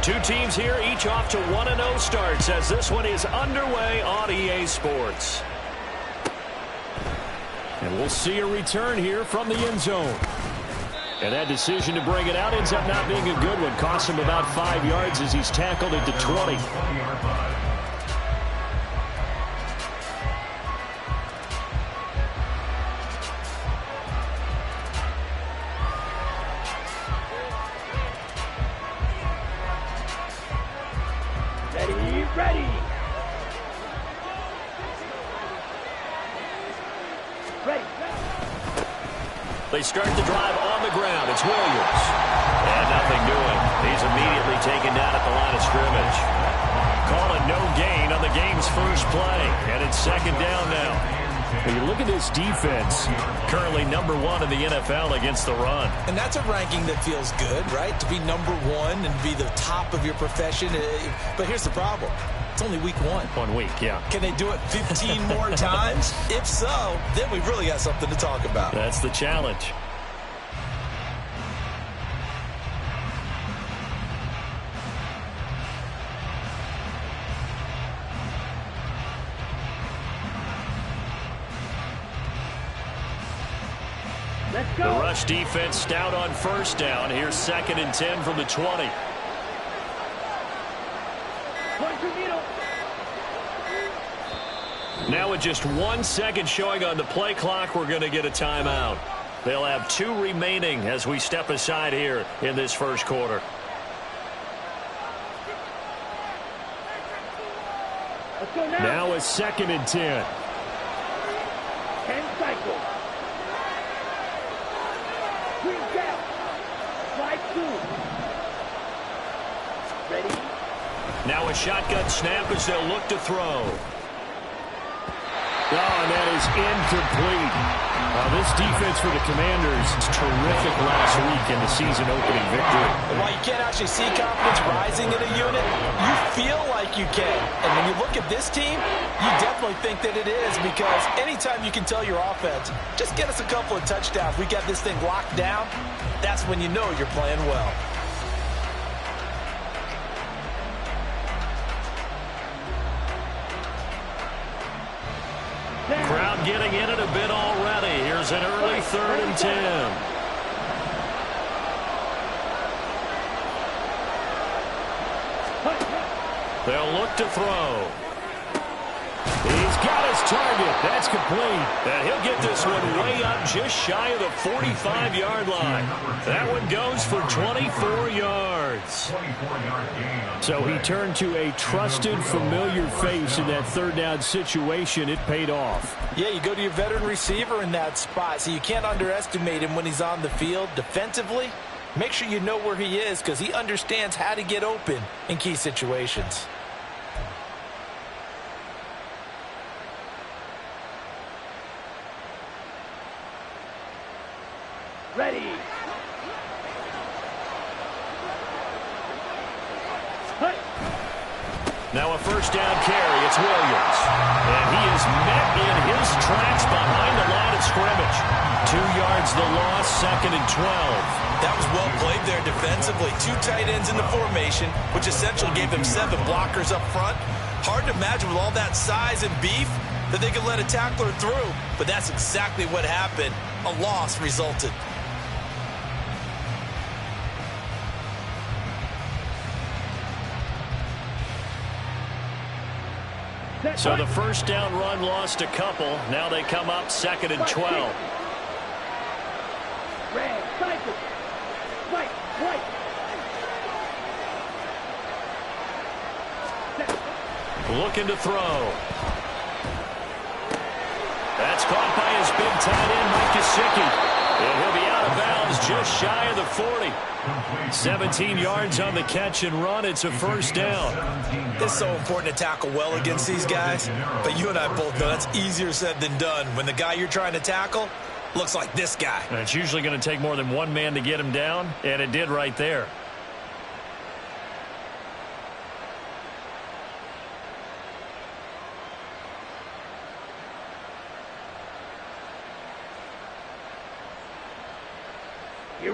Two teams here, each off to 1-0 starts as this one is underway on EA Sports. And we'll see a return here from the end zone. And that decision to bring it out ends up not being a good one. Costs him about 5 yards as he's tackled into 20. They start the drive on the ground. It's Williams. And nothing doing. He's immediately taken down at the line of scrimmage. Calling no gain on the game's first play. And it's second down now. When you look at this defense, currently #1 in the NFL against the run. And that's a ranking that feels good, right? To be #1 and be the top of your profession. But here's the problem. It's only week 1. 1 week, yeah. Can they do it 15 more times? If so, then we've really got something to talk about. That's the challenge. The rush defense stout on first down. Here's 2nd and 10 from the 20. Now with just 1 second showing on the play clock, we're going to get a timeout. They'll have 2 remaining as we step aside here in this first quarter. Now it's 2nd and 10. 10 cycles. 3 down. 5-2. Ready? Now a shotgun snap as they'll look to throw. Oh, and that is incomplete. This defense for the Commanders is terrific last week in the season-opening victory. While you can't actually see confidence rising in a unit, you feel like you can. And when you look at this team, you definitely think that it is, because anytime you can tell your offense, just get us a couple of touchdowns, we got this thing locked down, that's when you know you're playing well. Crowd getting in it a bit already. Here's an early 3rd and 10. They'll look to throw. He's got his target. That's complete. And he'll get this one way up just shy of the 45-yard line. That one goes for 24 yards. So he turned to a trusted, familiar face in that 3rd down situation. It paid off. Yeah, you go to your veteran receiver in that spot, so you can't underestimate him when he's on the field defensively. Make sure you know where he is, because he understands how to get open in key situations. Ready. Now a first down carry. It's Williams. And he is met in his tracks behind the line of scrimmage. 2 yards the loss, 2nd and 12. That was well played there defensively. 2 tight ends in the formation, which essentially gave them 7 blockers up front. Hard to imagine with all that size and beef that they could let a tackler through. But that's exactly what happened. A loss resulted. So the first down run lost a couple. Now they come up 2nd and 12. Red, cycle. White, white. Looking to throw. That's caught by his big tight end, Mike Gesicki. And he'll be out of bounds just shy of the 40. 17 yards on the catch and run. It's a first down. It's so important to tackle well against these guys. But you and I both know that's easier said than done. When the guy you're trying to tackle looks like this guy. And it's usually going to take more than one man to get him down, and it did right there.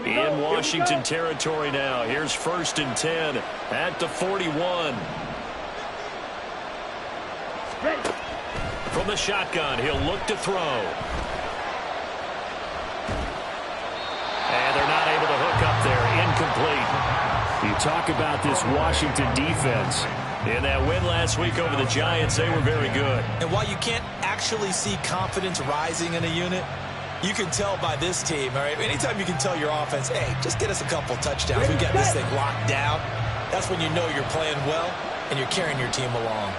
In Washington territory now. Here's 1st and 10 at the 41. Ready. From the shotgun, he'll look to throw. And they're not able to hook up there. Incomplete. You talk about this Washington defense. In that win last week over the Giants, they were very good. And while you can't actually see confidence rising in a unit, you can tell by this team, all right? Anytime you can tell your offense, hey, just get us a couple touchdowns. We got this thing locked down. That's when you know you're playing well and you're carrying your team along.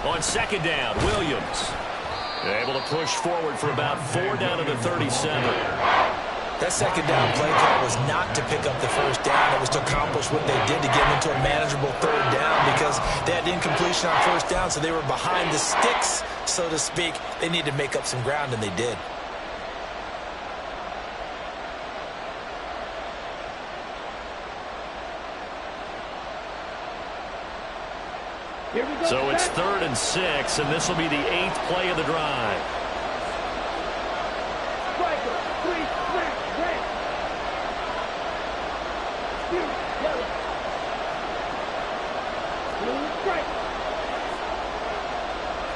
On 2nd down, Williams. Able to push forward for about 4 down to the 37. That 2nd down play call was not to pick up the 1st down. It was to accomplish what they did to get into a manageable 3rd down because they had incompletion on 1st down, so they were behind the sticks, so to speak. They needed to make up some ground, and they did. So it's 3rd and 6, and this will be the 8th play of the drive. Striker, 3, smash, red. Yellow. Blue, strike.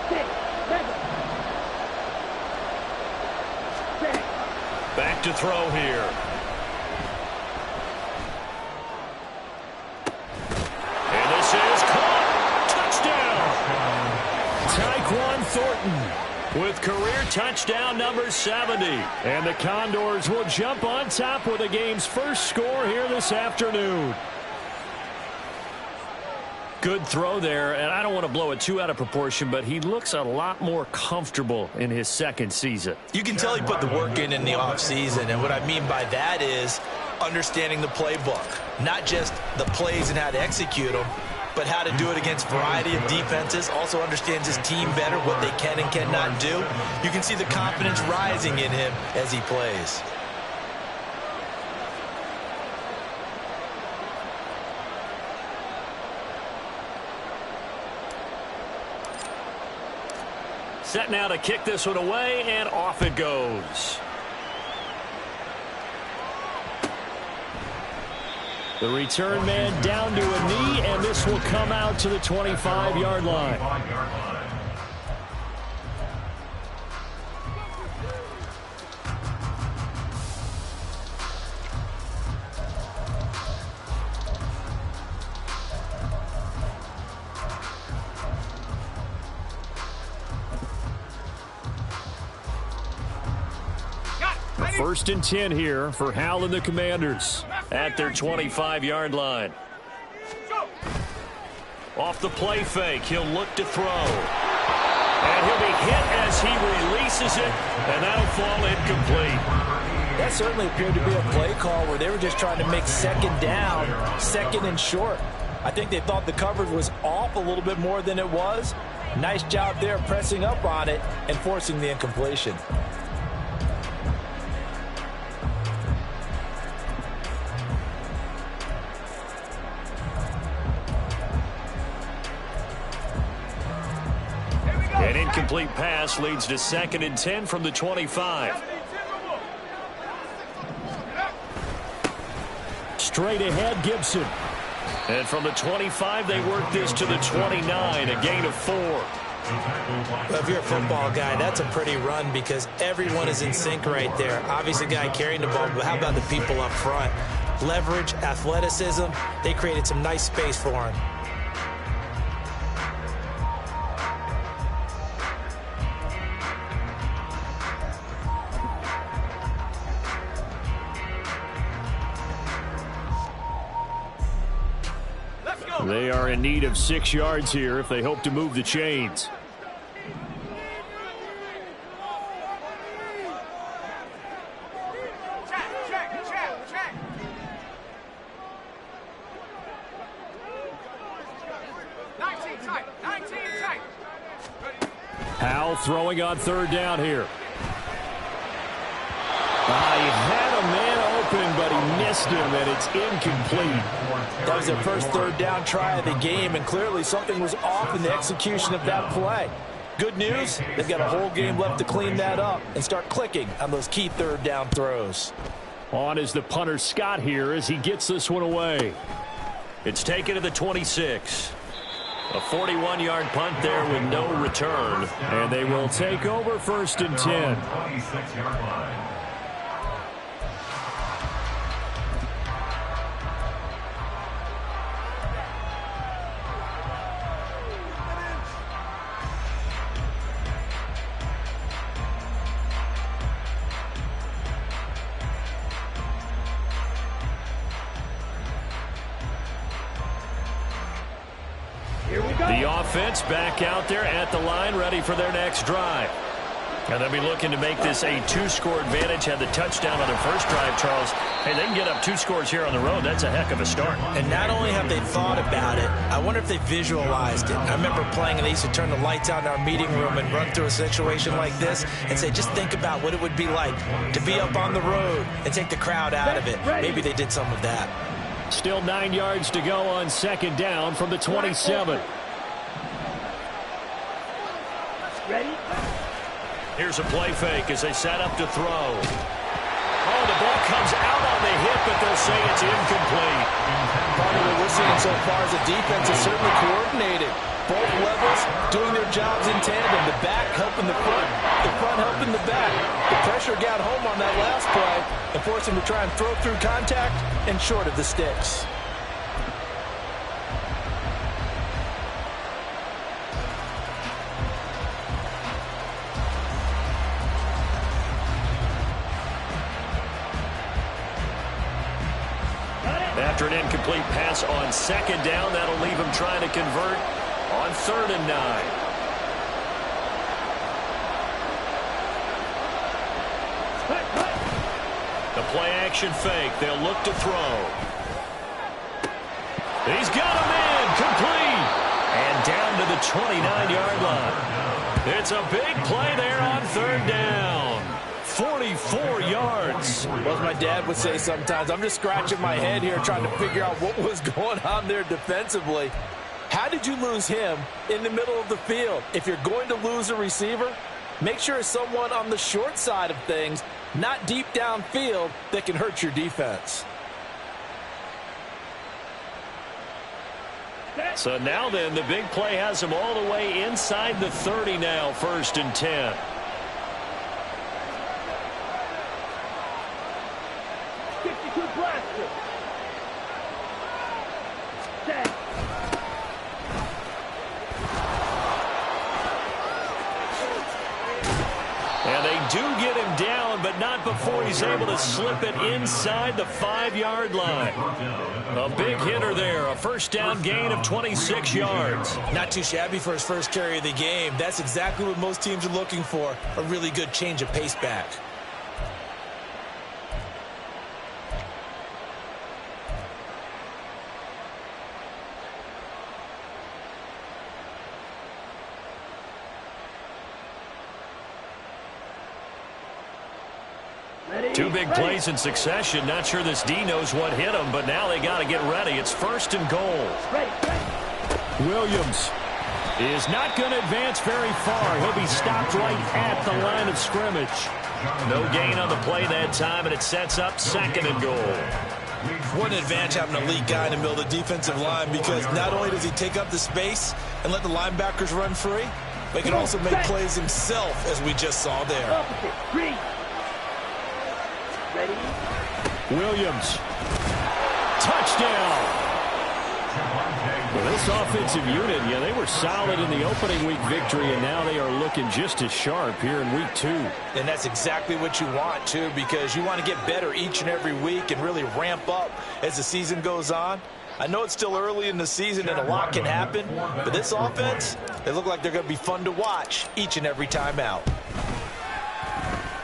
6, mega. Check. Back to throw here. And this is caught. Tyquan Thornton with career touchdown number 70. And the Condors will jump on top with the game's first score here this afternoon. Good throw there, and I don't want to blow it too out of proportion, but he looks a lot more comfortable in his 2nd season. You can tell he put the work in the offseason, and what I mean by that is understanding the playbook. Not just the plays and how to execute them, but how to do it against a variety of defenses. Also understands his team better, what they can and cannot do. You can see the confidence rising in him as he plays. Set now to kick this one away, and off it goes. The return man down to a knee, and this will come out to the 25-yard line. First and 10 here for Hal and the Commanders at their 25-yard line. Off the play fake, he'll look to throw. And he'll be hit as he releases it, and that'll fall incomplete. That certainly appeared to be a play call where they were just trying to make 2nd down, 2nd and short. I think they thought the coverage was off a little bit more than it was. Nice job there pressing up on it and forcing the incompletion. An incomplete pass leads to 2nd and 10 from the 25. Straight ahead, Gibson. And from the 25, they work this to the 29, a gain of 4. Well, if you're a football guy, that's a pretty run because everyone is in sync right there. Obviously, the guy carrying the ball, but how about the people up front? Leverage, athleticism, they created some nice space for him. They are in need of 6 yards here if they hope to move the chains. Hal throwing on 3rd down here. He had a man open, but he missed him, and it's incomplete. That was their first 3rd down try of the game, and clearly something was off in the execution of that play. Good news, they've got a whole game left to clean that up and start clicking on those key third down throws. On is the punter Scott here as he gets this one away. It's taken to the 26. A 41-yard punt there with no return. And they will take over 1st and 10. 26-yard line. The offense back out there at the line, ready for their next drive. And they'll be looking to make this a 2-score advantage. Had the touchdown on their first drive, Charles. Hey, they can get up 2 scores here on the road. That's a heck of a start. And not only have they thought about it, I wonder if they visualized it. I remember playing, and they used to turn the lights out in our meeting room and run through a situation like this and say, just think about what it would be like to be up on the road and take the crowd out of it. Maybe they did some of that. Still 9 yards to go on 2nd down from the 27. Ready? Here's a play fake as they set up to throw. Oh, the ball comes out on the hit, but they'll say it's incomplete. Part of what we're seeing so far is the defense is certainly coordinated. Both levels doing their jobs in tandem. The back helping the front helping the back. The pressure got home on that last play and forced him to try and throw through contact and short of the sticks. After an incomplete pass on 2nd down, that'll leave him trying to convert on 3rd and 9. The play-action fake. They'll look to throw. He's got him in. Complete. And down to the 29-yard line. It's a big play there on 3rd down. 44 yards. Well, as my dad would say sometimes, I'm just scratching my head here trying to figure out what was going on there defensively. How did you lose him in the middle of the field? If you're going to lose a receiver, make sure it's someone on the short side of things, not deep downfield, that can hurt your defense. So now then, the big play has him all the way inside the 30 now, 1st and 10. And they do get him down, but not before he's able to slip it inside the 5-yard line. A big hitter there, a 1st down gain of 26 yards. Not too shabby for his first carry of the game. That's exactly what most teams are looking for, a really good change of pace back. Two big plays in succession. Not sure this D knows what hit him, but now they got to get ready. It's 1st and goal. Williams is not going to advance very far. He'll be stopped right at the line of scrimmage. No gain on the play that time, and it sets up 2nd and goal. What an advantage having a elite guy in the middle of the defensive line, because not only does he take up the space and let the linebackers run free, but he can also make plays himself, as we just saw there. Williams. Touchdown. Well, this offensive unit, yeah, they were solid in the opening week victory, and now they are looking just as sharp here in week 2. And that's exactly what you want, too, because you want to get better each and every week and really ramp up as the season goes on. I know it's still early in the season and a lot can happen, but this offense, they look like they're going to be fun to watch each and every time out.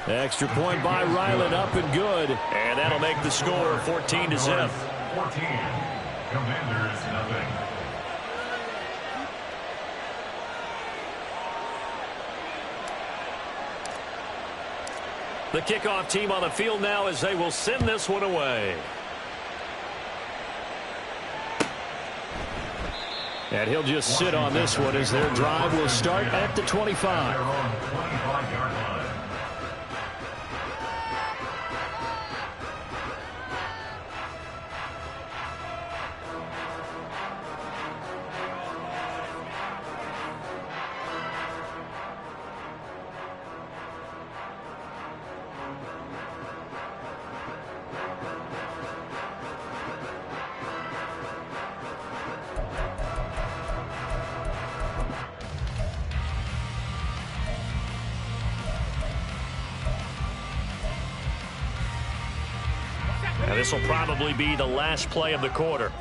Extra point by Ryland, up and good. And that'll make the score 14-0. 14. Commanders, nothing. The kickoff team on the field now as they will send this one away. And he'll just sit on this one as their drive will start at the 25. Now this will probably be the last play of the quarter.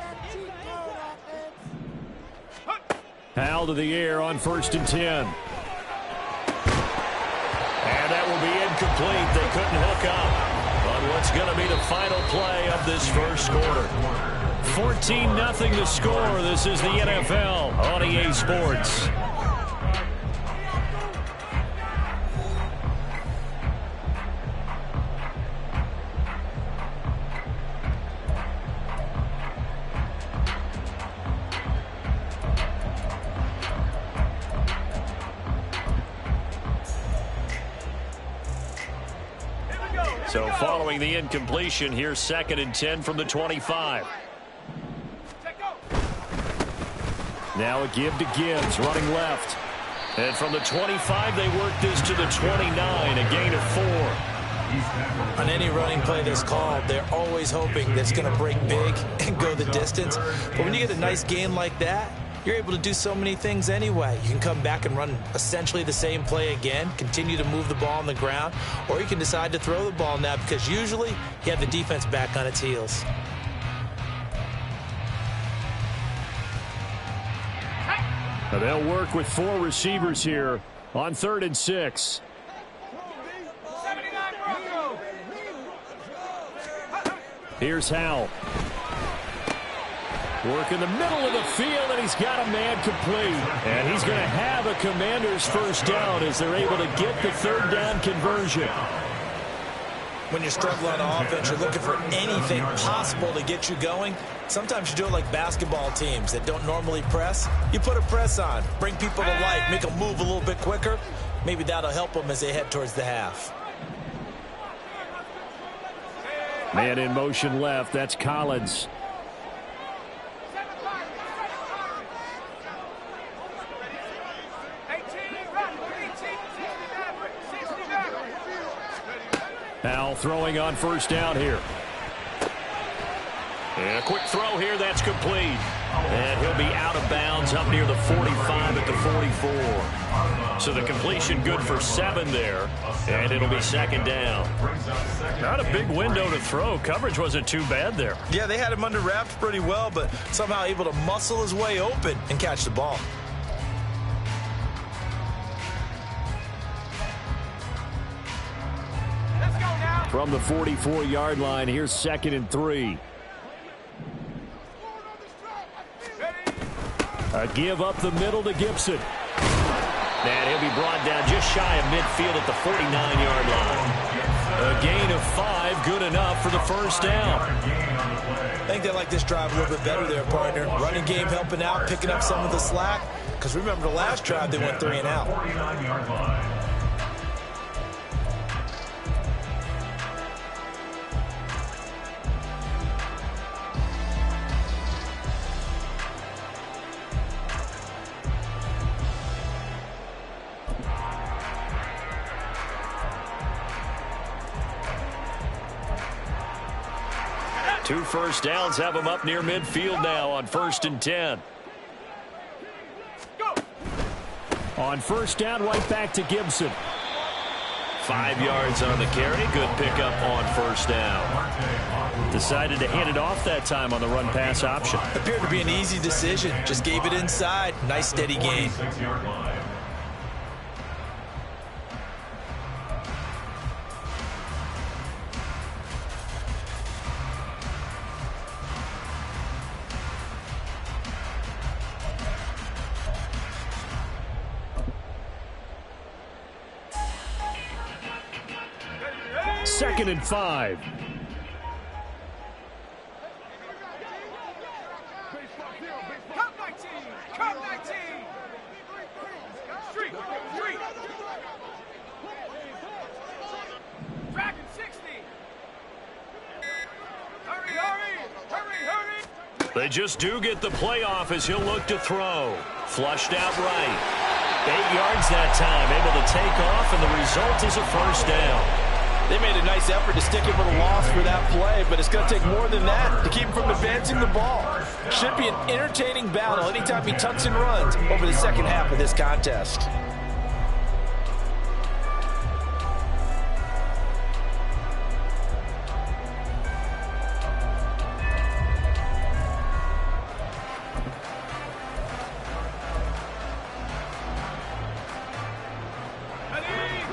Hal to the air on 1st and 10. And that will be incomplete. They couldn't hook up on what's going to be the final play of this first quarter. 14-0 the score. This is the NFL on EA Sports. So following the incompletion, here's 2nd and 10 from the 25. Now a give to Gibbs, running left. And from the 25, they work this to the 29, a gain of 4. On any running play that's called, they're always hoping that it's going to break big and go the distance. But when you get a nice gain like that, you're able to do so many things anyway. You can come back and run essentially the same play again, continue to move the ball on the ground, or you can decide to throw the ball now because usually you have the defense back on its heels. Now they'll work with 4 receivers here on 3rd and 6. Here's Hal. Work in the middle of the field, and he's got a man complete. And he's going to have a Commander's first down as they're able to get the 3rd down conversion. When you're struggling on offense, you're looking for anything possible to get you going. Sometimes you do it like basketball teams that don't normally press. You put a press on, bring people to life, make them move a little bit quicker. Maybe that'll help them as they head towards the half. Man in motion left, that's Collins. Hal throwing on 1st down here. And a quick throw here, that's complete. And he'll be out of bounds up near the 45 at the 44. So the completion good for 7 there. And it'll be 2nd down. Not a big window to throw. Coverage wasn't too bad there. Yeah, they had him under wraps pretty well, but somehow able to muscle his way open and catch the ball. From the 44-yard line, here's 2nd and 3. A give up the middle to Gibson. And he'll be brought down just shy of midfield at the 49-yard line. A gain of 5, good enough for the 1st down. I think they like this drive a little bit better there, partner. Running game helping out, picking up some of the slack. Because remember the last drive, they went 3 and out. Two 1st downs have them up near midfield now on 1st and 10. On 1st down, right back to Gibson. 5 yards on the carry. Good pickup on 1st down. Decided to hand it off that time on the run-pass option. Appeared to be an easy decision. Just gave it inside. Nice steady gain. Second and 5. They just do get the playoff as he'll look to throw. Flushed out right. 8 yards that time, able to take off, and the result is a first down. They made a nice effort to stick him with a loss for that play, but it's going to take more than that to keep him from advancing the ball. Should be an entertaining battle anytime he tucks and runs over the second half of this contest.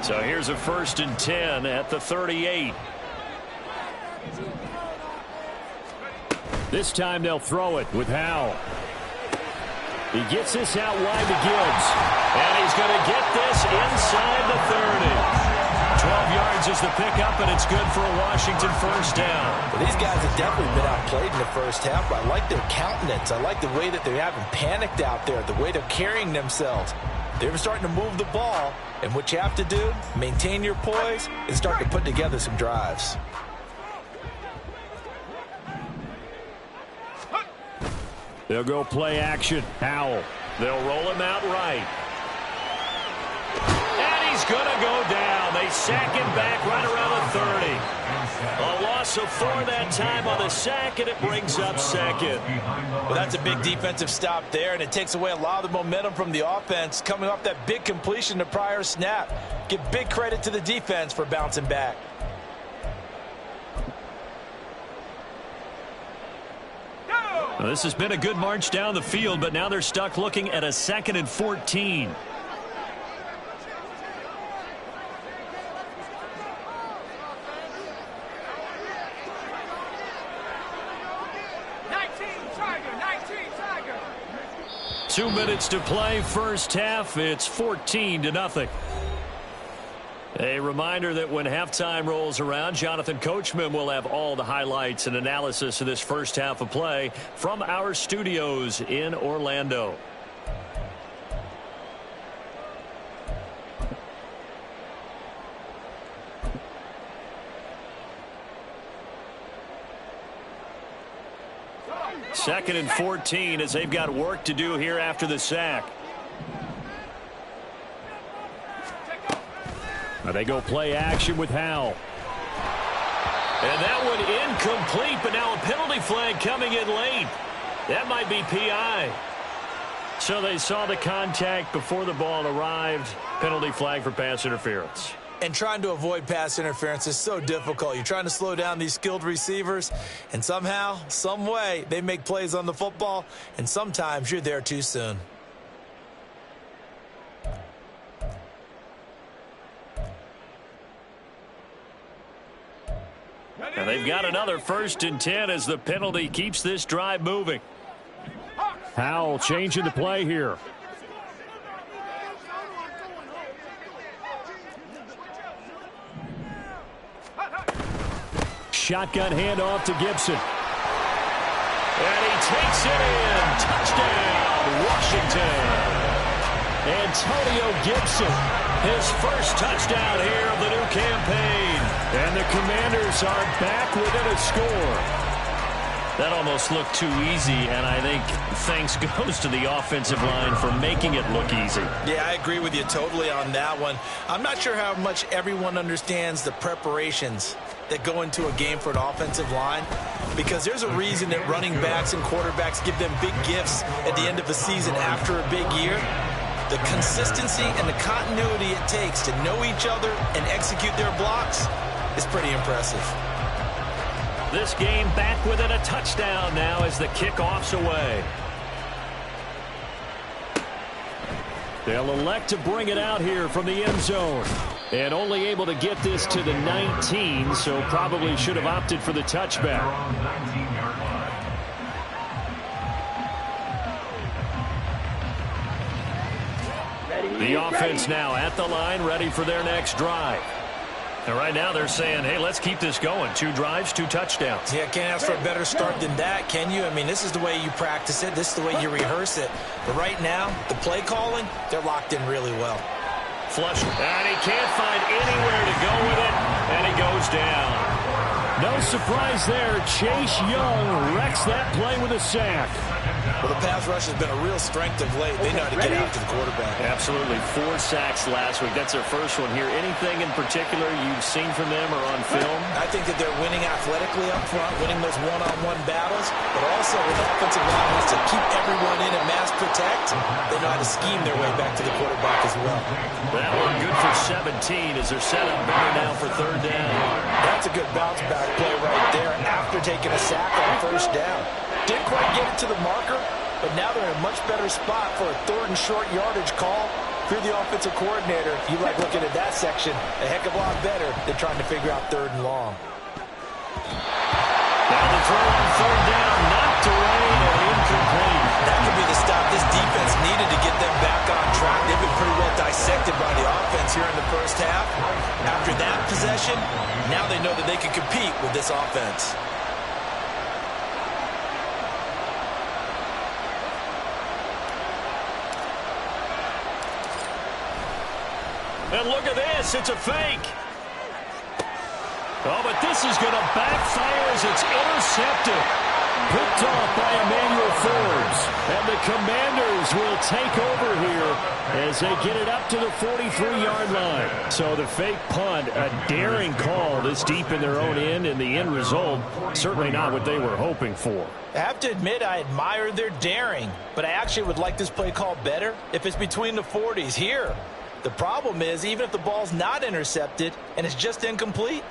So here's a 1st and 10 at the 38. This time they'll throw it with Howell. He gets this out wide to Gibbs. And he's going to get this inside the 30. 12 yards is the pickup, and it's good for a Washington first down. Well, these guys have definitely been outplayed in the first half, but I like their countenance. I like the way that they haven't panicked out there, the way they're carrying themselves. They're starting to move the ball, and what you have to do, maintain your poise and start to put together some drives. They'll go play action. Howell. They'll roll him out right. And he's going to go down. They sack him back right around the 30. A loss of 4 that time on the sack, and it brings up second. Well, that's a big defensive stop there, and it takes away a lot of the momentum from the offense coming off that big completion the prior snap. Give big credit to the defense for bouncing back. Well, this has been a good march down the field, but now they're stuck looking at a 2nd and 14. Tiger. 2 minutes to play, first half. It's 14-0. A reminder that when halftime rolls around, Jonathan Coachman will have all the highlights and analysis of this first half of play from our studios in Orlando. Second and 14 as they've got work to do here after the sack. Now they go play action with Howell. And that one incomplete, but now a penalty flag coming in late. That might be PI. So they saw the contact before the ball arrived. Penalty flag for pass interference. And trying to avoid pass interference is so difficult. You're trying to slow down these skilled receivers, and somehow, some way, they make plays on the football, and sometimes you're there too soon. And they've got another 1st and 10 as the penalty keeps this drive moving. Howell changing the play here. Shotgun handoff to Gibson. And he takes it in. Touchdown, Washington. Antonio Gibson, his first touchdown here of the new campaign. And the Commanders are back within a score. That almost looked too easy, and I think thanks goes to the offensive line for making it look easy. Yeah, I agree with you totally on that one. I'm not sure how much everyone understands the preparations that go into a game for an offensive line, because there's a reason that running backs and quarterbacks give them big gifts at the end of the season after a big year. The consistency and the continuity it takes to know each other and execute their blocks is pretty impressive. This game back within a touchdown now as the kickoff's away. They'll elect to bring it out here from the end zone. And only able to get this to the 19, so probably should have opted for the touchback. The offense now at the line, ready for their next drive. And right now they're saying, hey, let's keep this going. 2 drives, 2 touchdowns. Yeah, can't ask for a better start than that, can you? I mean, this is the way you practice it. This is the way you rehearse it. But right now, the play calling, they're locked in really well. Flush, and he can't find anywhere to go with it, and he goes down. No surprise there. Chase Young wrecks that play with a sack. Well, the pass rush has been a real strength of late. They know how to get out to the quarterback. Absolutely. 4 sacks last week. That's their first one here. Anything in particular you've seen from them or on film? I think that they're winning athletically up front, winning those one-on-one battles, but also with offensive line to keep everyone in and mass protect. They know how to scheme their way back to the quarterback as well. That one good for 17 as they're set up better now for 3rd down. That's a good bounce back play right there after taking a sack on 1st down. Didn't quite get it to the marker, but now they're in a much better spot for a 3rd and short yardage call. If you're the offensive coordinator, you like looking at that section a heck of a lot better than trying to figure out 3rd and long. Now the throw on 3rd down, knocked away and incomplete. That could be the stop this defense needed to get them back on track. They've been pretty well dissected by the offense here in the 1st half. After that possession, now they know that they can compete with this offense. And look at this, it's a fake. Oh, but this is going to backfire as it's intercepted. Picked off by Emmanuel Forbes. And the Commanders will take over here as they get it up to the 43-yard line. So the fake punt, a daring call this deep in their own end, and the end result, certainly not what they were hoping for. I have to admit I admire their daring, but I actually would like this play called better if it's between the 40s here. The problem is, even if the ball's not intercepted and it's just incomplete,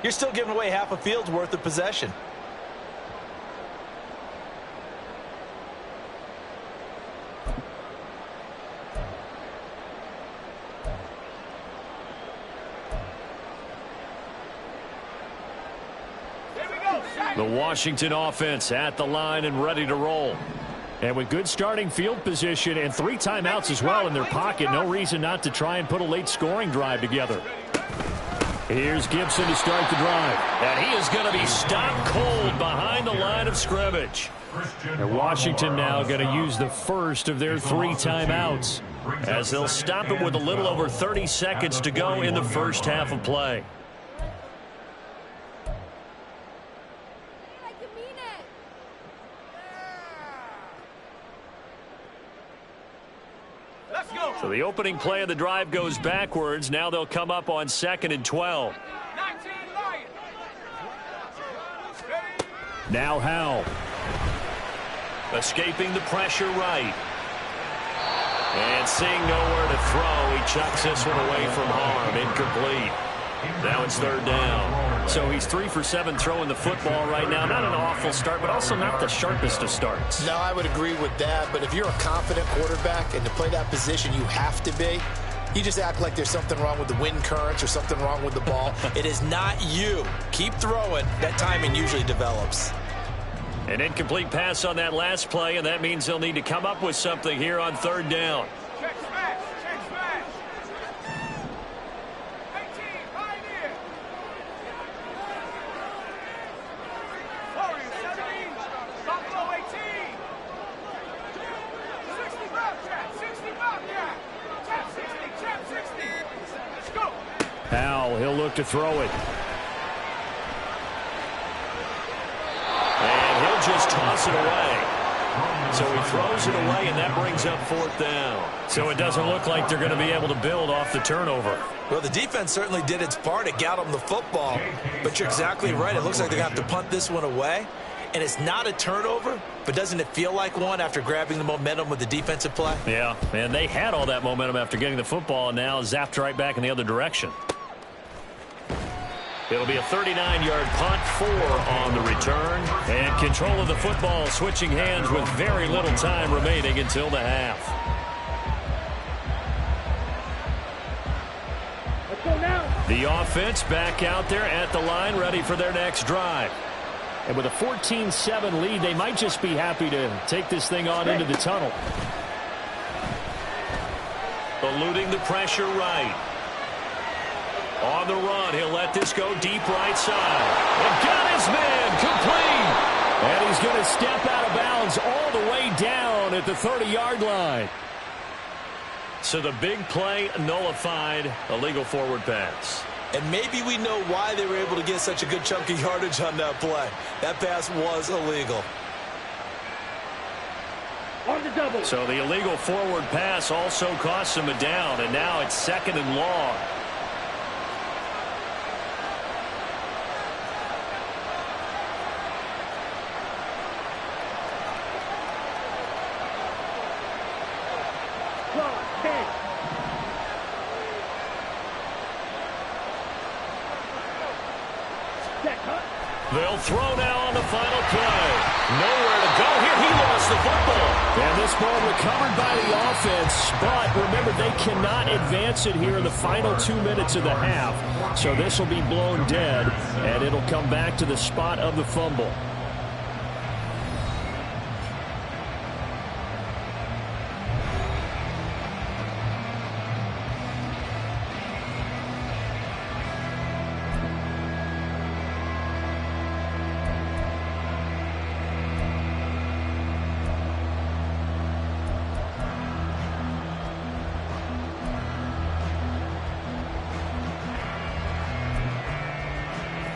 you're still giving away half a field's worth of possession. The Washington offense at the line and ready to roll. And with good starting field position and 3 timeouts as well in their pocket, no reason not to try and put a late scoring drive together. Here's Gibson to start the drive. And he is going to be stopped cold behind the line of scrimmage. And Washington now going to use the first of their 3 timeouts as they'll stop it with a little over 30 seconds to go in the 1st half of play. So the opening play of the drive goes backwards. Now they'll come up on 2nd and 12. Now Howell. Escaping the pressure right. And seeing nowhere to throw, he chucks this one away from harm. Incomplete. Now it's 3rd down. So he's 3 for 7 throwing the football right now. Not an awful start, but also not the sharpest of starts. No, I would agree with that. But if you're a confident quarterback and to play that position you have to be, you just act like there's something wrong with the wind currents or something wrong with the ball. It is not you. Keep throwing. That timing usually develops. An incomplete pass on that last play, and that means they'll need to come up with something here on 3rd down. Check smash. Check smash. 18, pioneer. Warriors, 17. Buffalo, 18. 60 Bobcat. 60 Bobcat. Tap 60. Tap 60. Let's go. Howell, he'll look to throw it. And he'll just toss it away. So he throws it away, and that brings up 4th down. So it doesn't look like they're going to be able to build off the turnover. Well, the defense certainly did its part. It got them the football. But you're exactly right. It looks like they're going to have to punt this one away. And it's not a turnover, but doesn't it feel like one after grabbing the momentum with the defensive play? Yeah, and they had all that momentum after getting the football, and now zapped right back in the other direction. It'll be a 39-yard punt, 4 on the return. And control of the football switching hands with very little time remaining until the half. Let's go now. The offense back out there at the line, ready for their next drive. And with a 14-7 lead, they might just be happy to take this thing on into the tunnel. Eluding the pressure right. On the run, he'll let this go deep right side. And got his man complete. And he's going to step out of bounds all the way down at the 30-yard line. So the big play nullified, illegal forward pass. And maybe we know why they were able to get such a good chunk of yardage on that play. That pass was illegal. On the double. So the illegal forward pass also costs him a down, and now it's 2nd and long. They'll throw now on the final play. Nowhere to go here. He lost the football. And this ball recovered by the offense. But remember, they cannot advance it here in the final 2 minutes of the half. So this will be blown dead, and it'll come back to the spot of the fumble.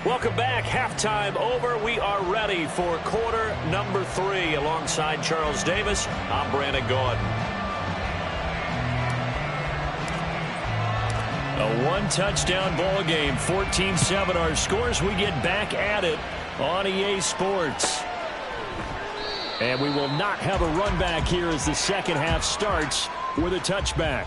Welcome back. Halftime over. We are ready for quarter number 3. Alongside Charles Davis, I'm Brandon Gordon. A one-touchdown ball game, 14-7 our scores. We get back at it on EA Sports. And we will not have a run back here as the second half starts with a touchback.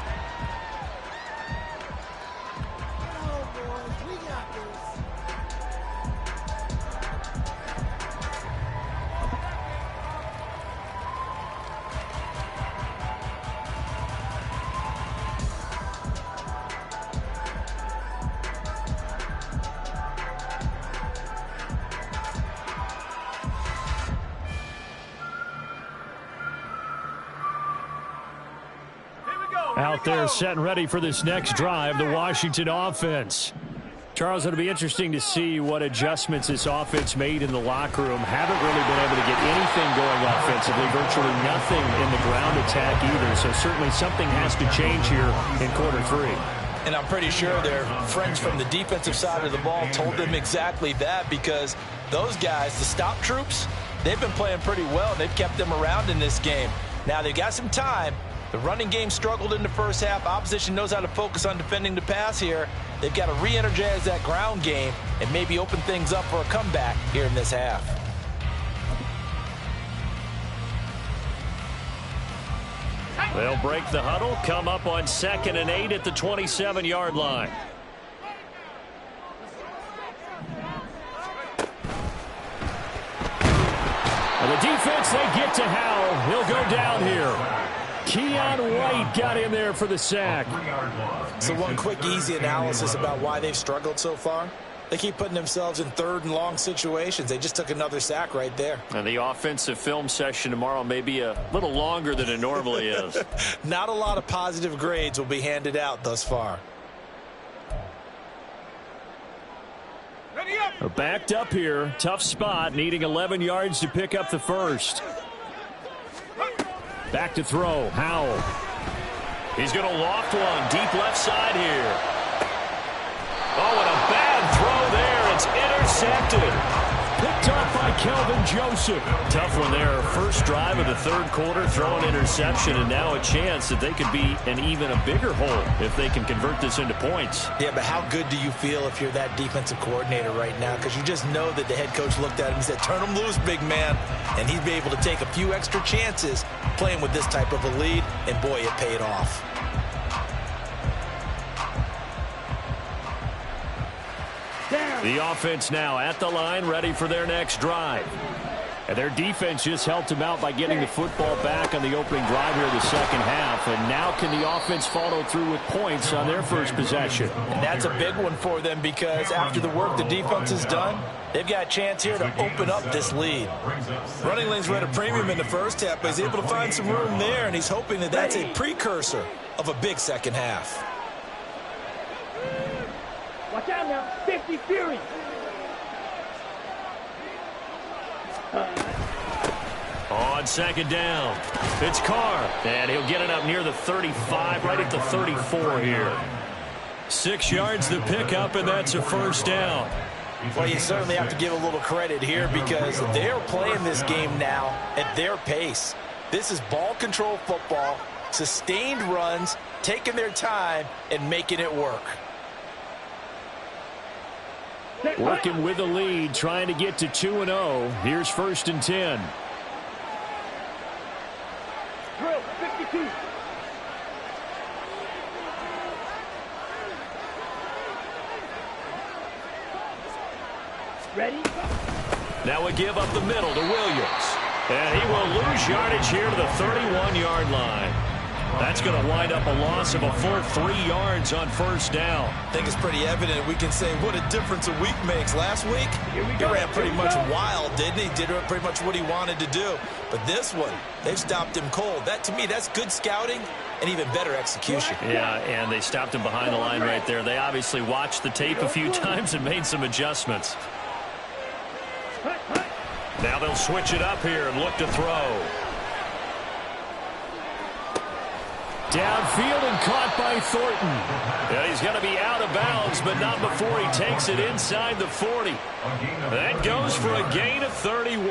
Out there set and ready for this next drive, the Washington offense. Charles, it'll be interesting to see what adjustments this offense made in the locker room. Haven't really been able to get anything going offensively, virtually nothing in the ground attack either. So certainly something has to change here in quarter 3. And I'm pretty sure their friends from the defensive side of the ball told them exactly that, because those guys, the stop troops, they've been playing pretty well. They've kept them around in this game. Now they've got some time. The running game struggled in the first half. Opposition knows how to focus on defending the pass here. They've got to re-energize that ground game and maybe open things up for a comeback here in this half. They'll break the huddle, come up on 2nd and 8 at the 27-yard line. And the defense, they get to Howell. He'll go down here. Keon White got in there for the sack. So one quick, easy analysis about why they've struggled so far. They keep putting themselves in 3rd and long situations. They just took another sack right there. And the offensive film session tomorrow may be a little longer than it normally is. Not a lot of positive grades will be handed out thus far. They're backed up here. Tough spot, needing 11 yards to pick up the first. Back to throw. Howell. He's going to loft one. Deep left side here. Oh, and a bad throw there. It's intercepted. Picked off by Kelvin Joseph. Tough one there. First drive of the 3rd quarter. Throw an interception, and now a chance that they could be in even a bigger hole if they can convert this into points. Yeah, but how good do you feel if you're that defensive coordinator right now? Because you just know that the head coach looked at him and said, turn him loose, big man. And he'd be able to take a few extra chances playing with this type of a lead, and boy, it paid off. The offense now at the line, ready for their next drive. And their defense just helped them out by getting the football back on the opening drive here of the second half. And now can the offense follow through with points on their first possession? And that's a big one for them, because after the work the defense has done, they've got a chance here to open up this lead. Running lanes were at a premium in the first half, but he's able to find some room there, and he's hoping that that's a precursor of a big second half. down now. 50 Fury. On second down, it's Carr, and he'll get it up near the 35, right at the 34 here. 6 yards the pickup, and that's a first down. Well, you certainly have to give a little credit here because they're playing this game now at their pace. This is ball control football, sustained runs, taking their time, and making it work. Working with the lead, trying to get to 2-0. Here's 1st and 10. Drill, 52. Ready? Now we give up the middle to Williams. And he will lose yardage here to the 31-yard line. That's going to wind up a loss of a full 3 yards on first down. I think it's pretty evident we can say what a difference a week makes. Last week, he ran pretty much wild, didn't he? Did pretty much what he wanted to do. But this one, they've stopped him cold. That, to me, that's good scouting and even better execution. Yeah, and they stopped him behind the line right there. They obviously watched the tape a few times and made some adjustments. Now they'll switch it up here and look to throw. Downfield and caught by Thornton. Yeah, he's going to be out of bounds, but not before he takes it inside the 40. That goes for a gain of 31.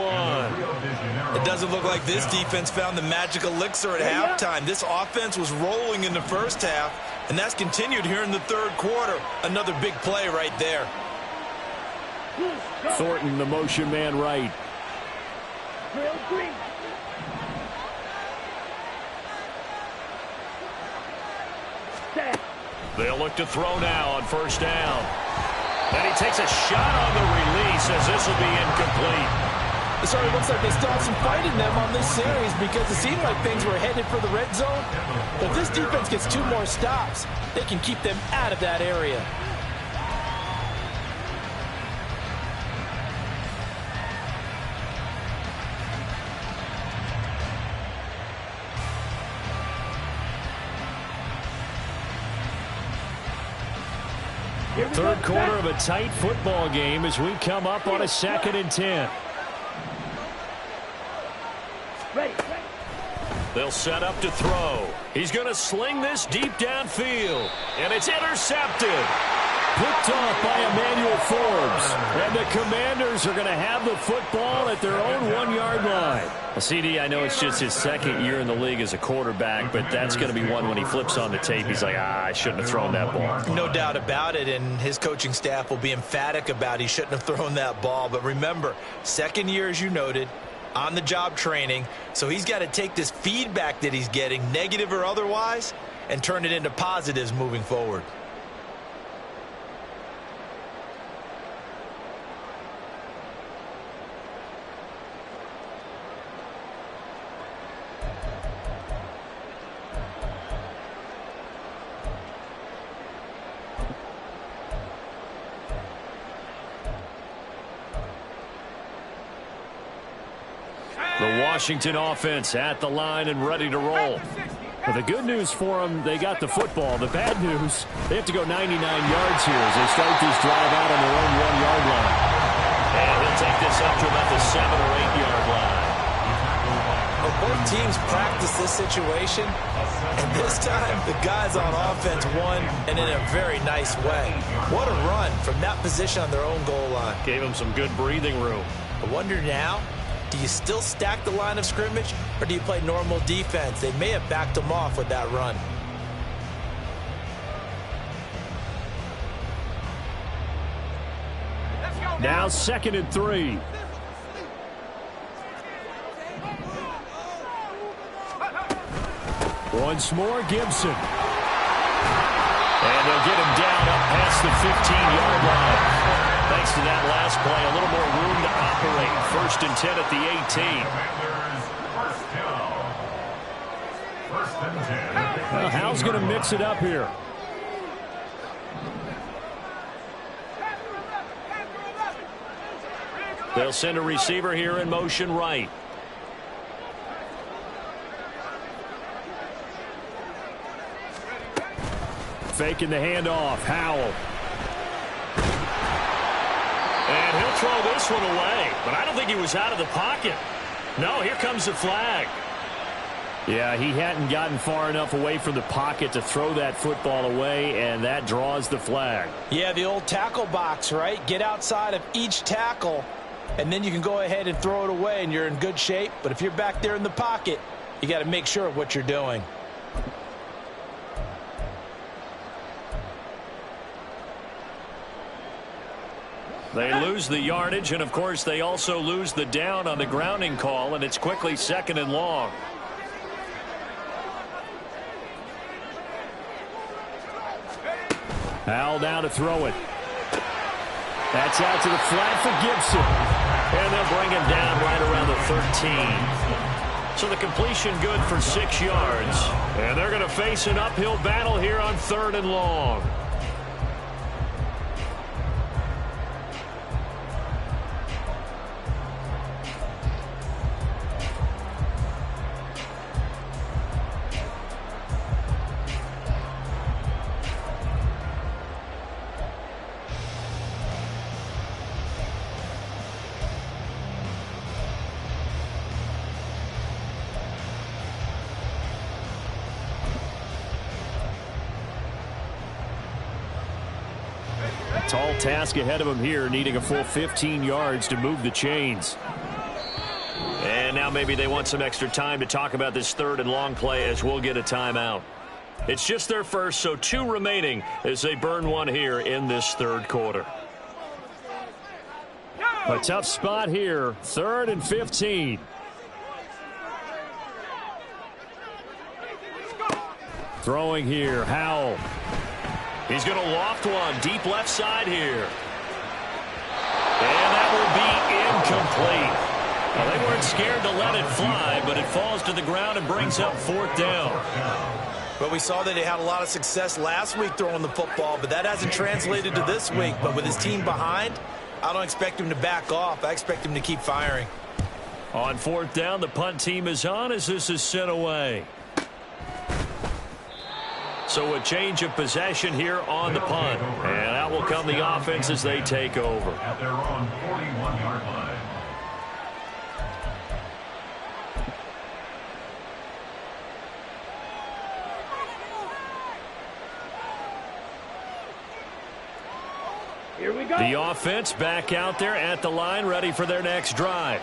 It doesn't look like this defense found the magic elixir at halftime. This offense was rolling in the first half, and that's continued here in the third quarter. Another big play right there. Thornton, the motion man right. Drill, green. They'll look to throw now on first down. And he takes a shot on the release as this will be incomplete. It certainly looks like they still have some fight in them on this series because it seemed like things were headed for the red zone. But if this defense gets 2 more stops, they can keep them out of that area. Third quarter of a tight football game as we come up on a 2nd and 10. Ready. They'll set up to throw. He's going to sling this deep downfield. And it's intercepted. Picked off by Emmanuel Forbes. And the Commanders are going to have the football at their own 1-yard line. Well, CD, I know it's just his 2nd year in the league as a quarterback, but that's going to be one when he flips on the tape. He's like, I shouldn't have thrown that ball. No doubt about it, and his coaching staff will be emphatic about he shouldn't have thrown that ball. But remember, 2nd year, as you noted, on-the-job training, so he's got to take this feedback that he's getting, negative or otherwise, and turn it into positives moving forward. The Washington offense at the line and ready to roll. Well, the good news for them, they got the football. The bad news, they have to go 99 yards here as they start this drive out on their own 1-yard line. And he'll take this up to about the 7- or 8-yard line. Well, both teams practice this situation, and this time the guys on offense won, and in a very nice way. What a run from that position on their own goal line. Gave them some good breathing room. I wonder now, do you still stack the line of scrimmage, or do you play normal defense? They may have backed them off with that run. Now 2nd and 3. Once more, Gibson. And they'll get him down up past the 15-yard line. Thanks to that last play, a little more room to operate. 1st and 10 at the 18. Well, Hal's going to mix it up here. They'll send a receiver here in motion right. Faking the handoff. Howell. throw this one away, but I don't think he was out of the pocket. No, here comes the flag. Yeah, he hadn't gotten far enough away from the pocket to throw that football away, and that draws the flag. Yeah, the old tackle box, right? Get outside of each tackle, and then you can go ahead and throw it away, and you're in good shape. But if you're back there in the pocket, you got to make sure of what you're doing. They lose the yardage, and, of course, they also lose the down on the grounding call, and it's quickly 2nd and long. Howell now to throw it. That's out to the flat for Gibson. And they'll bring him down right around the 13. So the completion good for 6 yards. And they're going to face an uphill battle here on 3rd and long. Tall task ahead of him here, needing a full 15 yards to move the chains. And now maybe they want some extra time to talk about this 3rd and long play, as we'll get a timeout. It's just their first, so 2 remaining as they burn one here in this 3rd quarter. A tough spot here, 3rd and 15. Throwing here, Howell. He's going to loft one deep left side here. And that will be incomplete. Well, they weren't scared to let it fly, but it falls to the ground and brings up 4th down. But we saw that they had a lot of success last week throwing the football, but that hasn't translated to this week. But with his team behind, I don't expect him to back off. I expect him to keep firing. On 4th down, the punt team is on as this is sent away. So a change of possession here on the punt. And out will come the offense as they take over. At their own 41-yard line. Here we go. The offense back out there at the line, ready for their next drive.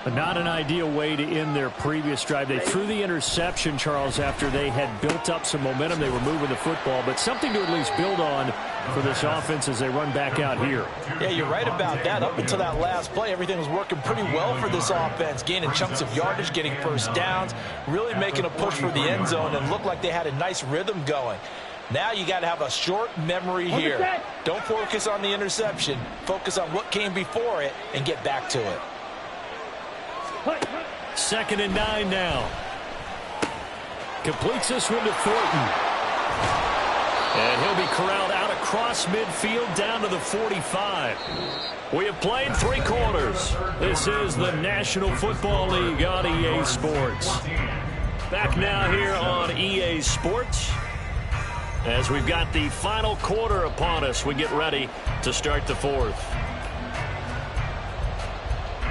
But not an ideal way to end their previous drive. They threw the interception, Charles, after they had built up some momentum. They were moving the football, but something to at least build on for this offense as they run back out here. Yeah, you're right about that. Up until that last play, everything was working pretty well for this offense, gaining chunks of yardage, getting first downs, really making a push for the end zone, and looked like they had a nice rhythm going. Now you got to have a short memory here. Don't focus on the interception. Focus on what came before it and get back to it. 2nd and 9 now. Completes this one to Thornton. And he'll be corralled out across midfield down to the 45. We have played 3 quarters. This is the National Football League on EA Sports. Back now here on EA Sports. As we've got the final quarter upon us, we get ready to start the 4th.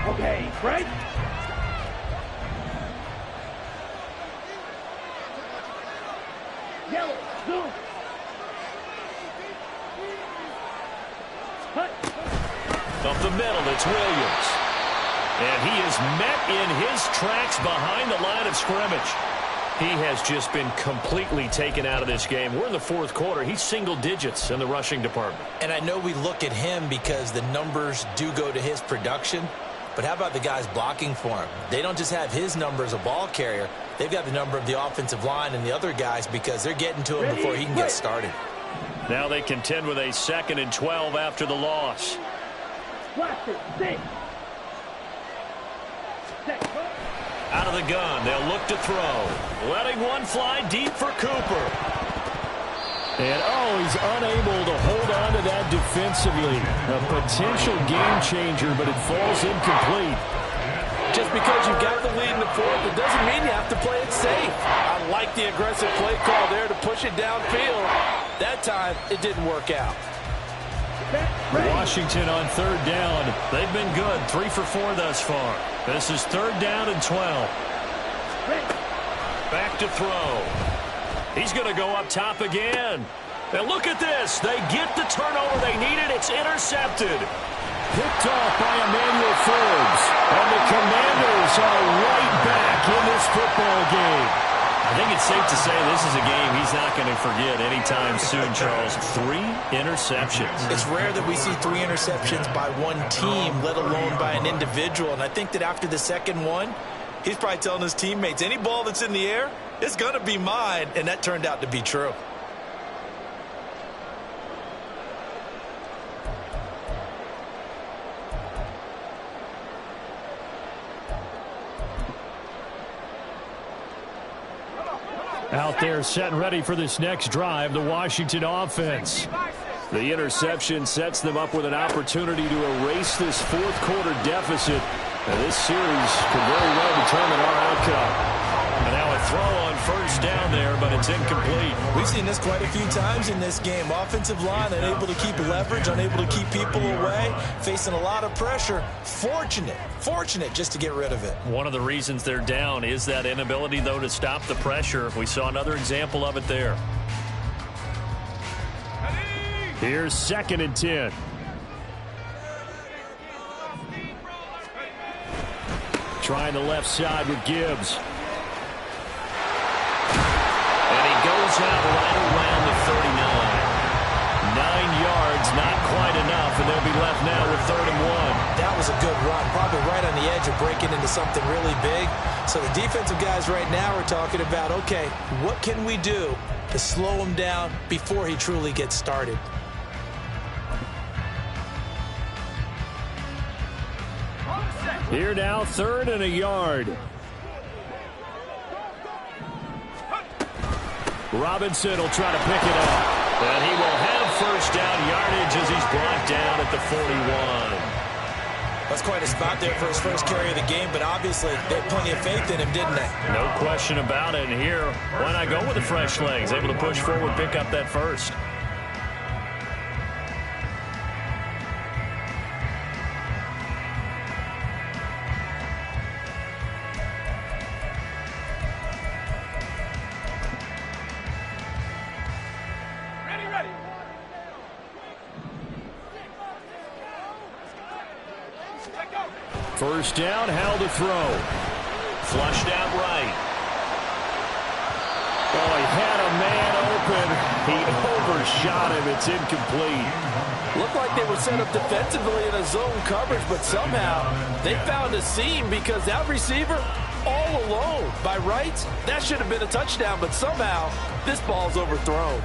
Okay, right? Yellow, blue. Up the middle, it's Williams. And he is met in his tracks behind the line of scrimmage. He has just been completely taken out of this game. We're in the 4th quarter. He's single digits in the rushing department. And I know we look at him because the numbers do go to his production. But how about the guys blocking for him? They don't just have his number as a ball carrier. They've got the number of the offensive line and the other guys because they're getting to him before he can get started. Now they contend with a 2nd and 12 after the loss. Out of the gun, they'll look to throw. Letting one fly deep for Cooper. And, he's unable to hold on to that defensively. A potential game changer, but it falls incomplete. Just because you've got the lead in the 4th, it doesn't mean you have to play it safe. I like the aggressive play call there to push it downfield. That time, it didn't work out. Washington on third down. They've been good, 3 for 4 thus far. This is third down and 12. Back to throw. He's going to go up top again. And look at this. They get the turnover they needed. It's intercepted. Picked off by Emmanuel Forbes. And the Commanders are right back in this football game. I think it's safe to say this is a game he's not going to forget anytime soon, Charles. 3 interceptions. It's rare that we see 3 interceptions by one team, let alone by an individual. And I think that after the second one, he's probably telling his teammates, any ball that's in the air, it's going to be mine. And that turned out to be true. Out there set and ready for this next drive, the Washington offense. The interception sets them up with an opportunity to erase this fourth quarter deficit. And this series could very well determine our outcome. And now a throw on first down there, but it's incomplete. We've seen this quite a few times in this game. Offensive line unable to keep leverage, unable to keep people away, facing a lot of pressure. Fortunate just to get rid of it. One of the reasons they're down is that inability, though, to stop the pressure. We saw another example of it there. Here's 2nd and 10. Trying the left side with Gibbs. And he goes out right around the 39. 9 yards, not quite enough, and they'll be left now with 3rd and 1. That was a good run, probably right on the edge of breaking into something really big. So the defensive guys right now are talking about, okay, what can we do to slow him down before he truly gets started? Here now, 3rd and a yard. Robinson will try to pick it up. And he will have first down yardage as he's brought down at the 41. That's quite a spot there for his first carry of the game, but obviously they had plenty of faith in him, didn't they? No question about it. And here, why not go with the fresh legs? Able to push forward, pick up that first. First down, Howell to throw. Flushed out right. Oh, he had a man open. He overshot him. It's incomplete. Looked like they were set up defensively in a zone coverage, but somehow they found a seam because that receiver all alone. By rights, that should have been a touchdown, but somehow this ball's overthrown.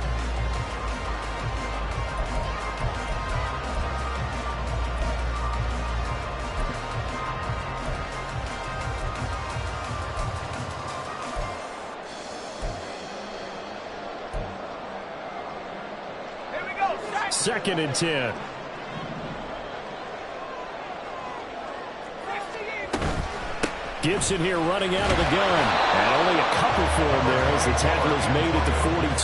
Second and 10. Gibson here running out of the gun. And only a couple for him there as the tackle is made at the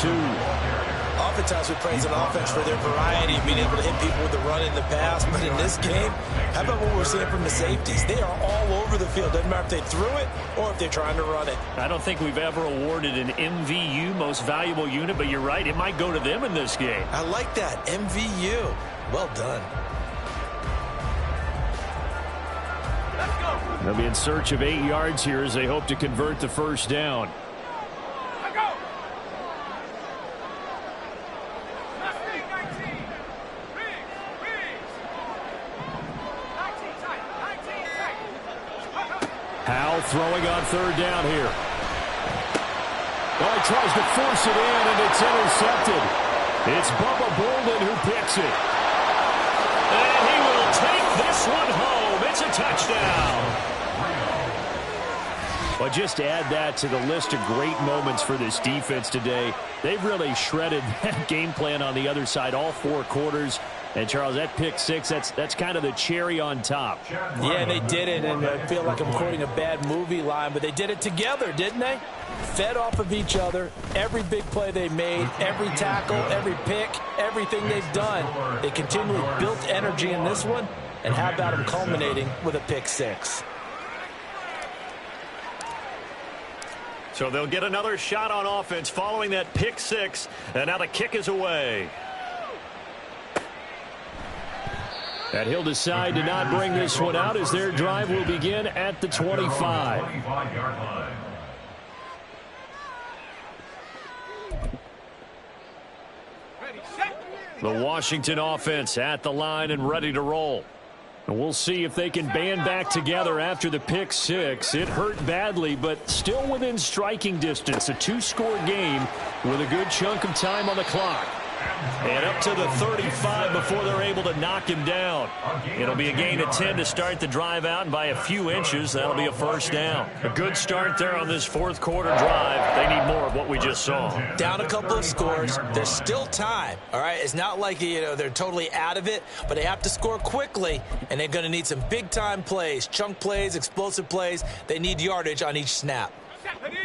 42. Oftentimes we praise an offense for their variety of being able to hit people with the run in the pass. But in this game, how about what we're seeing from the safeties? They are all over the field. Doesn't matter if they threw it or if they're trying to run it. I don't think we've ever awarded an MVU, most valuable unit, but you're right. It might go to them in this game. I like that. MVU. Well done. They'll be in search of 8 yards here as they hope to convert the first down. Howell throwing on third down here. Oh, he tries to force it in, and it's intercepted. It's Bubba Bolden who picks it. And he will take this one home. It's a touchdown. Well, just to add that to the list of great moments for this defense today, they've really shredded that game plan on the other side all 4 quarters. And, Charles, that pick six, that's kind of the cherry on top. Yeah, they did it, and I feel like I'm quoting a bad movie line, but they did it together, didn't they? Fed off of each other, every big play they made, every tackle, every pick, everything they've done. They continually built energy in this one, and how about them culminating with a pick six? So they'll get another shot on offense following that pick six, and now the kick is away. And he'll decide to not bring this one out as their drive will begin at the 25. The Washington offense at the line and ready to roll. And we'll see if they can band back together after the pick six. It hurt badly, but still within striking distance. A two-score game with a good chunk of time on the clock. And up to the 35 before they're able to knock him down. It'll be a gain of 10 to start the drive out, and by a few inches, that'll be a first down. A good start there on this fourth quarter drive. They need more of what we just saw. Down a couple of scores. There's still time, all right? It's not like, they're totally out of it, but they have to score quickly, and they're going to need some big-time plays, chunk plays, explosive plays. They need yardage on each snap.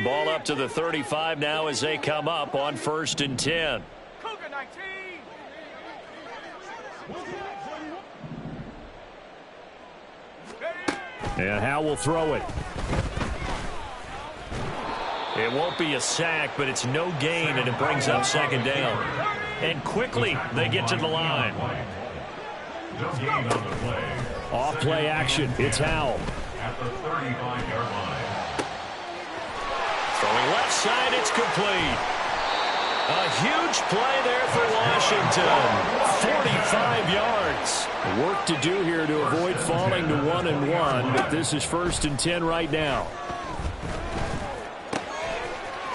Ball up to the 35 now as they come up on 1st and 10. And Howe will throw it. It won't be a sack, but it's no gain, and it brings up 2nd down. And quickly, they get to the line. Off play action. It's Howe. At the 35-yard line. Throwing left side, it's complete. A huge play there for Washington. 45 yards. Work to do here to avoid falling to 1-1, but this is 1st and 10 right now.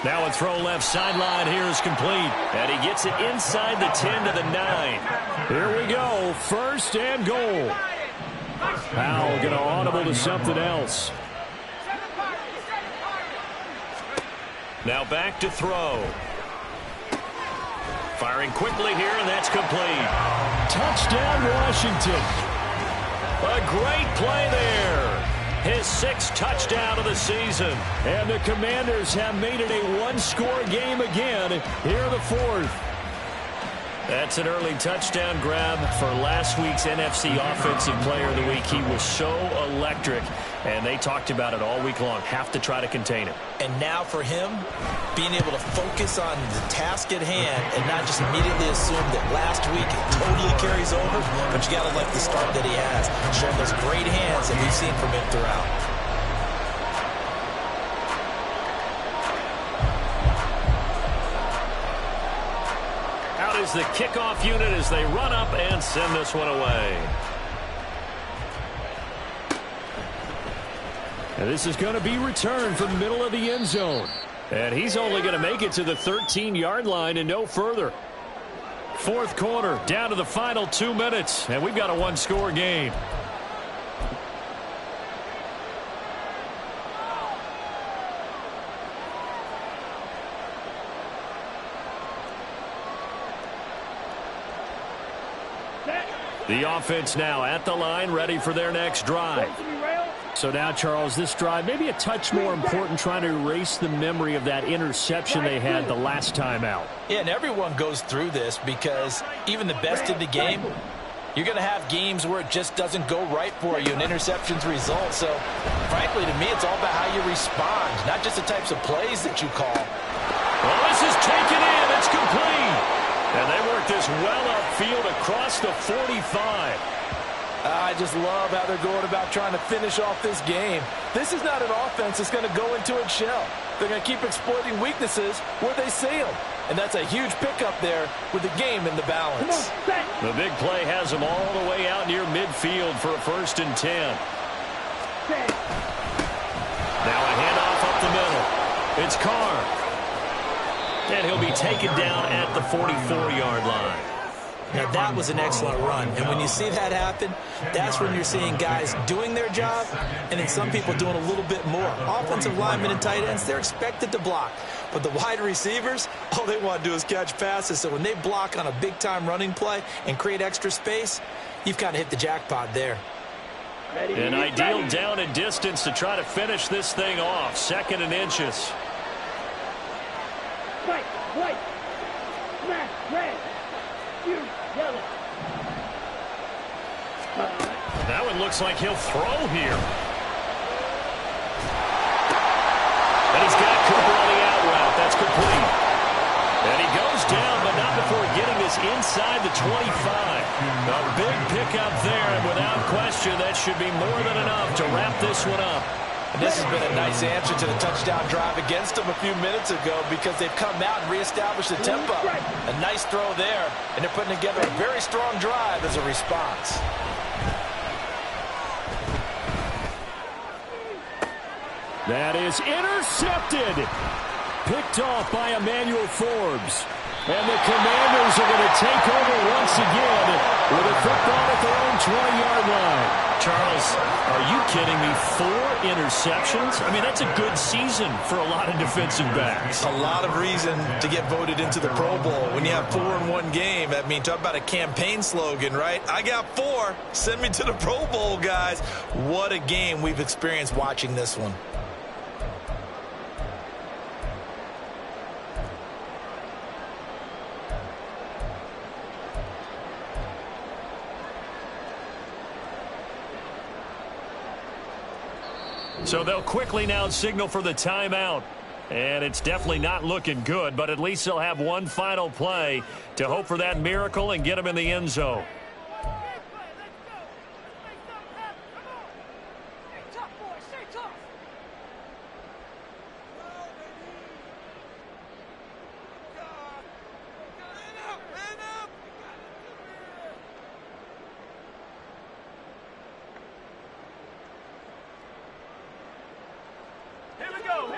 Now a throw left sideline here is complete. And he gets it inside the 10 to the 9. Here we go. 1st and goal. Powell going to audible to something else. Now back to throw. Firing quickly here, and that's complete. Touchdown, Washington. A great play there. His 6th touchdown of the season. And the Commanders have made it a one-score game again here in the 4th. That's an early touchdown grab for last week's NFC Offensive Player of the Week. He was so electric, and they talked about it all week long. Have to try to contain him. And now for him, being able to focus on the task at hand and not just immediately assume that last week it totally carries over, but you got to like the start that he has. Showing those great hands that we've seen from him throughout. Is the kickoff unit as they run up and send this one away. And this is going to be returned from the middle of the end zone. And he's only going to make it to the 13-yard line and no further. 4th quarter, down to the final 2 minutes, and we've got a one-score game. The offense now at the line, ready for their next drive. So now, Charles, this drive maybe a touch more important, trying to erase the memory of that interception they had the last time out. Yeah, and everyone goes through this because even the best in the game, you're going to have games where it just doesn't go right for you and interceptions result. So, frankly, to me, it's all about how you respond, not just the types of plays that you call. Well, this is taken in. It's complete. And they work this well upfield across the 45. I just love how they're going about trying to finish off this game. This is not an offense that's going to go into its shell. They're going to keep exploiting weaknesses where they see them. And that's a huge pickup there with the game in the balance. The big play has them all the way out near midfield for a 1st and 10. Now a handoff up the middle. It's Carr. And he'll be taken down at the 44-yard line. Now, that was an excellent run. And when you see that happen, that's when you're seeing guys doing their job and then some people doing a little bit more. Offensive linemen and tight ends, they're expected to block. But the wide receivers, all they want to do is catch passes. So when they block on a big-time running play and create extra space, you've kind of hit the jackpot there. An ideal down and distance to try to finish this thing off. 2nd and inches. White, black, red, you, yellow. That one looks like he'll throw here. And he's got Cooper on the out route. That's complete. And he goes down, but not before getting this inside the 25. A big pickup there, and without question, that should be more than enough to wrap this one up. And this has been a nice answer to the touchdown drive against them a few minutes ago because they've come out and reestablished the tempo. A nice throw there, and they're putting together a very strong drive as a response. That is intercepted. Picked off by Emmanuel Forbes. And the Commanders are going to take over once again with a football at their own 20-yard line. Charles, are you kidding me? 4 interceptions? I mean, that's a good season for a lot of defensive backs. A lot of reason to get voted into the Pro Bowl. When you have 4 in one game, I mean, talk about a campaign slogan, right? I got 4. Send me to the Pro Bowl, guys. What a game we've experienced watching this one. So they'll quickly now signal for the timeout. And it's definitely not looking good, but at least they'll have one final play to hope for that miracle and get them in the end zone.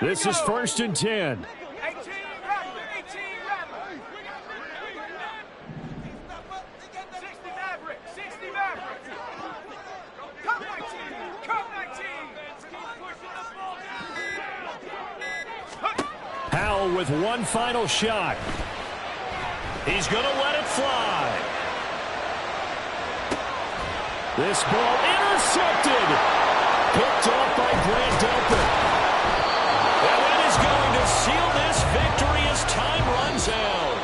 This is 1st and 10. 18 Rattler, 18 Rattler. 60 Maverick, 60 Maverick. Come 19, come 19. Keep pushing the ball down. Howell with one final shot. He's going to let it fly. This ball intercepted. Picked off by Grant Delpit. Going to seal this victory as time runs out.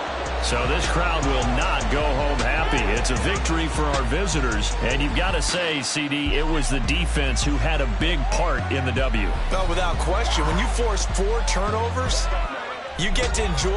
So this crowd will not go home happy. It's a victory for our visitors. And you've got to say, CD, it was the defense who had a big part in the W. No, without question. When you force 4 turnovers, you get to enjoy